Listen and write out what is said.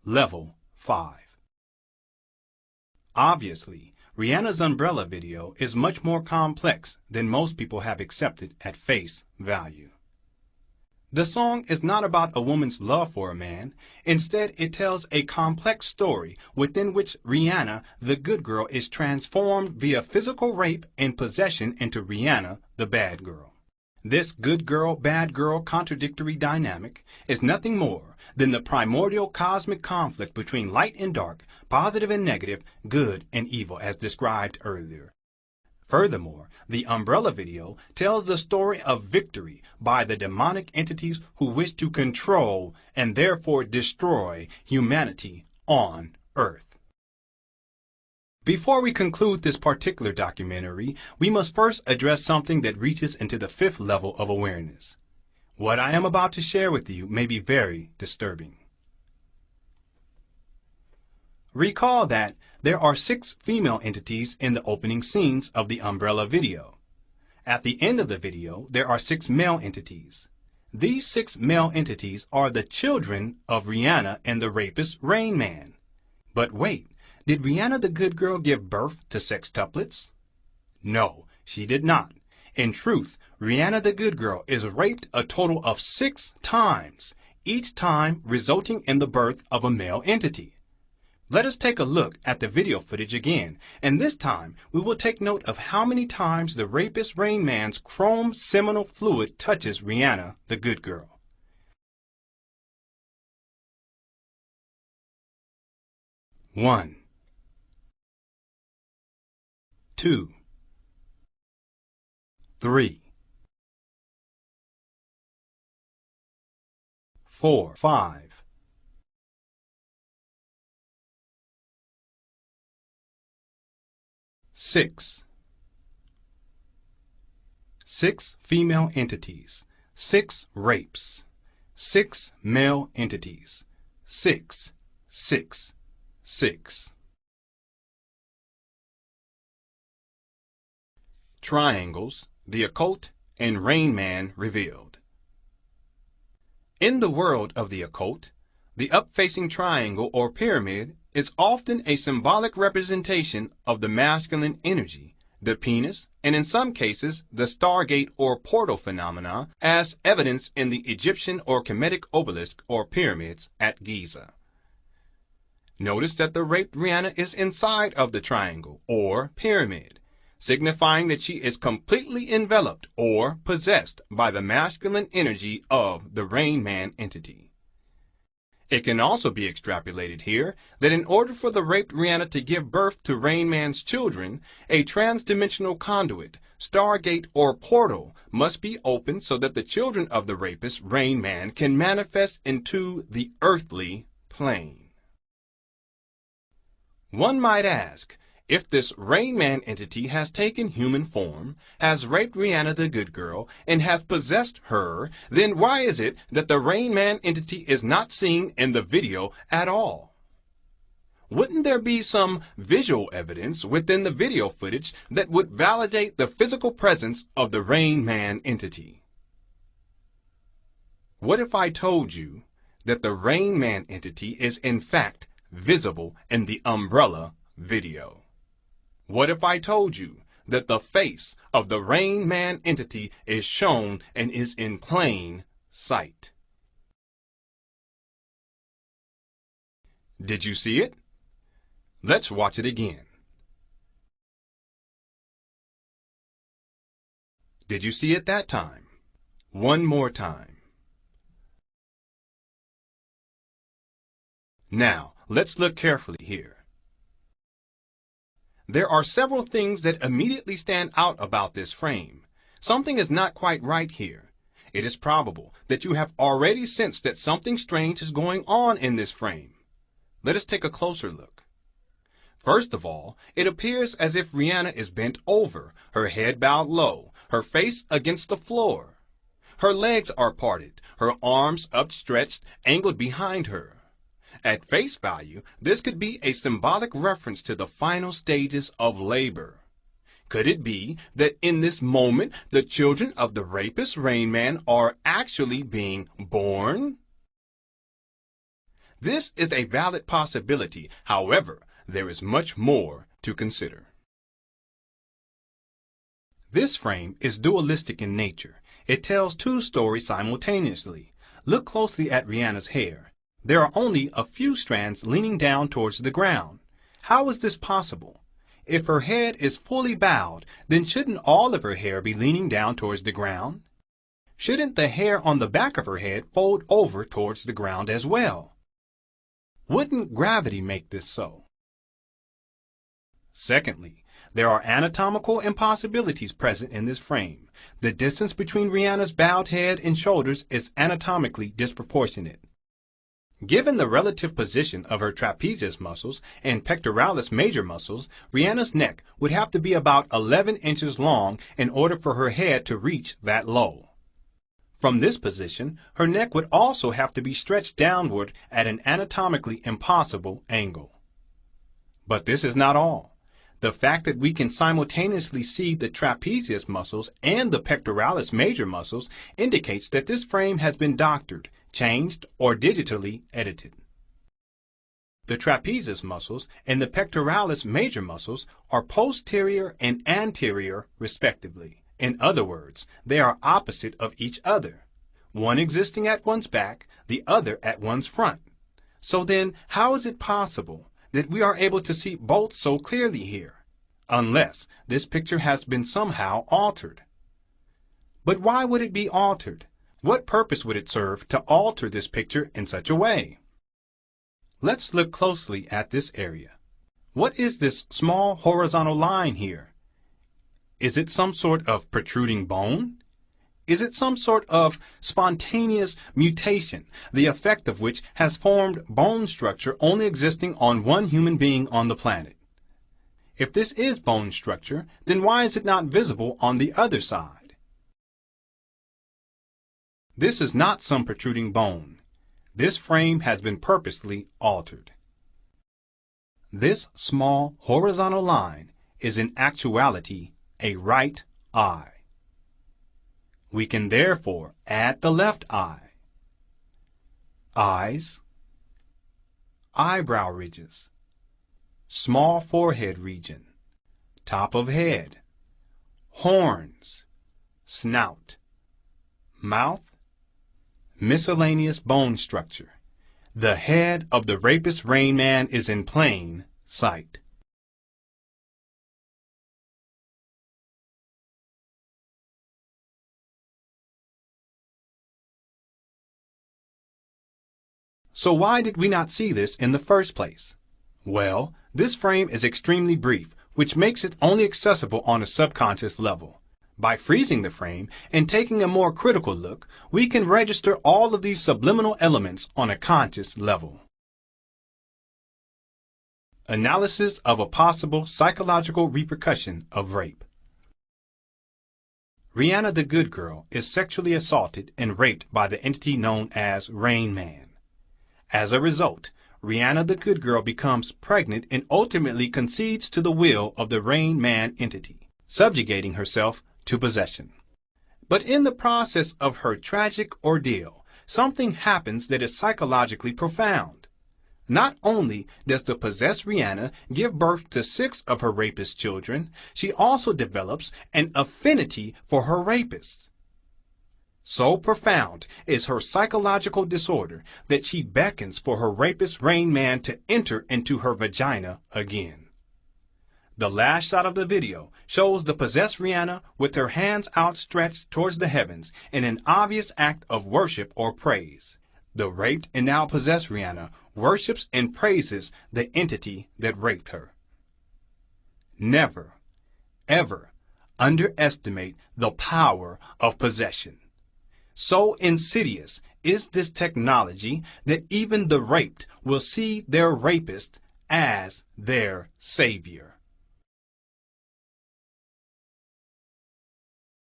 Level 5. Obviously, Rihanna's umbrella video is much more complex than most people have accepted at face value. The song is not about a woman's love for a man. Instead, it tells a complex story within which Rihanna, the good girl, is transformed via physical rape and possession into Rihanna, the bad girl. This good girl, bad girl contradictory dynamic is nothing more than the primordial cosmic conflict between light and dark, positive and negative, good and evil as described earlier. Furthermore, the umbrella video tells the story of victory by the demonic entities who wish to control and therefore destroy humanity on Earth. Before we conclude this particular documentary, we must first address something that reaches into the fifth level of awareness. What I am about to share with you may be very disturbing. Recall that there are 6 female entities in the opening scenes of the umbrella video. At the end of the video, there are 6 male entities. These 6 male entities are the children of Rihanna and the rapist Rain Man. But wait. Did Rihanna the good girl give birth to sextuplets? No, she did not. In truth, Rihanna the good girl is raped a total of 6 times, each time resulting in the birth of a male entity. Let us take a look at the video footage again, and this time we will take note of how many times the rapist Rain Man's chrome seminal fluid touches Rihanna the good girl. 1, 2, 3, 4, 5, 6. 6 female entities, 6 rapes, 6 male entities, 6, 6, 6. Triangles, the occult, and Rain Man revealed. In the world of the occult, the up-facing triangle or pyramid is often a symbolic representation of the masculine energy, the penis, and in some cases, the stargate or portal phenomena as evidenced in the Egyptian or Kemetic obelisk or pyramids at Giza. Notice that the raped Rihanna is inside of the triangle or pyramid, signifying that she is completely enveloped or possessed by the masculine energy of the Rain Man entity. It can also be extrapolated here that in order for the raped Rihanna to give birth to Rain Man's children, a transdimensional conduit, stargate, or portal must be opened so that the children of the rapist Rain Man can manifest into the earthly plane. One might ask, if this Rain Man entity has taken human form, has raped Rihanna the good girl, and has possessed her, then why is it that the Rain Man entity is not seen in the video at all? Wouldn't there be some visual evidence within the video footage that would validate the physical presence of the Rain Man entity? What if I told you that the Rain Man entity is in fact visible in the umbrella video? What if I told you that the face of the Rain Man entity is shown and is in plain sight? Did you see it? Let's watch it again. Did you see it that time? One more time. Now, let's look carefully here. There are several things that immediately stand out about this frame. Something is not quite right here. It is probable that you have already sensed that something strange is going on in this frame. Let us take a closer look. First of all, it appears as if Rihanna is bent over, her head bowed low, her face against the floor. Her legs are parted, her arms upstretched, angled behind her. At face value, this could be a symbolic reference to the final stages of labor. Could it be that in this moment, the children of the rapist Rain Man are actually being born? This is a valid possibility. However, there is much more to consider. This frame is dualistic in nature. It tells two stories simultaneously. Look closely at Rihanna's hair. There are only a few strands leaning down towards the ground. How is this possible? If her head is fully bowed, then shouldn't all of her hair be leaning down towards the ground? Shouldn't the hair on the back of her head fold over towards the ground as well? Wouldn't gravity make this so? Secondly, there are anatomical impossibilities present in this frame. The distance between Rihanna's bowed head and shoulders is anatomically disproportionate. Given the relative position of her trapezius muscles and pectoralis major muscles, Rihanna's neck would have to be about 11 inches long in order for her head to reach that low. From this position, her neck would also have to be stretched downward at an anatomically impossible angle. But this is not all. The fact that we can simultaneously see the trapezius muscles and the pectoralis major muscles indicates that this frame has been doctored, changed, or digitally edited. The trapezius muscles and the pectoralis major muscles are posterior and anterior respectively. In other words, they are opposite of each other, one existing at one's back, the other at one's front. So then, how is it possible that we are able to see both so clearly here, unless this picture has been somehow altered? But why would it be altered? What purpose would it serve to alter this picture in such a way? Let's look closely at this area. What is this small horizontal line here? Is it some sort of protruding bone? Is it some sort of spontaneous mutation, the effect of which has formed bone structure only existing on one human being on the planet? If this is bone structure, then why is it not visible on the other side? This is not some protruding bone. This frame has been purposely altered. This small horizontal line is in actuality a right eye. We can therefore add the left eye. Eyes, eyebrow ridges, small forehead region, top of head, horns, snout, mouth, miscellaneous bone structure. The head of the rapist Rain Man is in plain sight. So why did we not see this in the first place? Well, this frame is extremely brief, which makes it only accessible on a subconscious level. By freezing the frame and taking a more critical look, we can register all of these subliminal elements on a conscious level. Analysis of a possible psychological repercussion of rape. Rihanna the Good Girl is sexually assaulted and raped by the entity known as Rain Man. As a result, Rihanna the Good Girl becomes pregnant and ultimately concedes to the will of the Rain Man entity, subjugating herself to possession. But in the process of her tragic ordeal, something happens that is psychologically profound. Not only does the possessed Rihanna give birth to 6 of her rapist children, she also develops an affinity for her rapists. So profound is her psychological disorder that she beckons for her rapist Rain Man to enter into her vagina again. The last shot of the video shows the possessed Rihanna with her hands outstretched towards the heavens in an obvious act of worship or praise. The raped and now possessed Rihanna worships and praises the entity that raped her. Never, ever underestimate the power of possession. So insidious is this technology that even the raped will see their rapist as their savior.